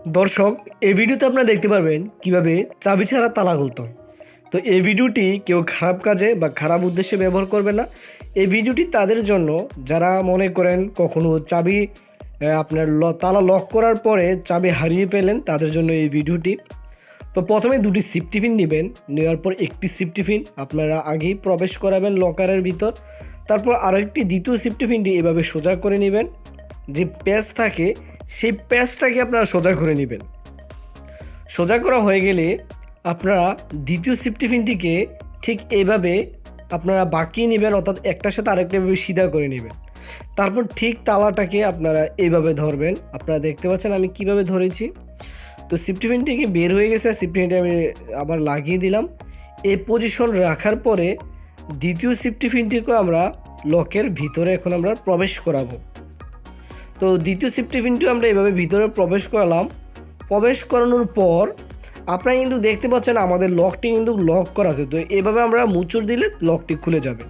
দর্শক, এই ভিডিওতে আপনারা দেখতে পারবেন কিভাবে চাবি ছাড়া তালা খুলতে হয়। তো এই ভিডিওটি কেউ খারাপ কাজে বা খারাপ উদ্দেশ্যে ব্যবহার করবে না। এই ভিডিওটি তাদের জন্য যারা মনে করেন কখনো চাবি আপনার তালা লক করার পরে চাবি হারিয়ে পেলেন, তাদের জন্য এই ভিডিওটি। তো প্রথমে দুটি সেফটি পিন নেবেন, নেওয়ার পর একটি সেফটি পিন আপনারা আগেই প্রবেশ করাবেন লকারের ভিতর। তারপর আরেকটি দ্বিতীয় সেফটি পিনটি এভাবে সোজা করে নেবেন। যে প্যাচ থাকে সেই প্যাচটাকে আপনারা সোজা করে নেবেন। সোজা করা হয়ে গেলে আপনারা দ্বিতীয় সেফটি পিনটিকে ঠিক এইভাবে আপনারা বাঁকিয়ে নেবেন, অর্থাৎ একটার সাথে আরেকটা এভাবে সিধা করে নেবেন। তারপর ঠিক তালাটাকে আপনারা এইভাবে ধরবেন। আপনারা দেখতে পাচ্ছেন আমি কিভাবে ধরেছি। তো সেফটি পিনটিকে বের হয়ে গেছে, সেফটি পিনটি আমি আবার লাগিয়ে দিলাম। এই পজিশন রাখার পরে দ্বিতীয় সেফটি পিনটিকেও আমরা লকের ভিতরে এখন আমরা প্রবেশ করাবো। তো দ্বিতীয় সেফটি পিনটিও আমরা এভাবে ভিতরে প্রবেশ করালাম। প্রবেশ করানোর পর আপনারা কিন্তু দেখতে পাচ্ছেন আমাদের লকটি কিন্তু লক করা আছে। তো এভাবে আমরা মুচড় দিলে লকটি খুলে যাবে।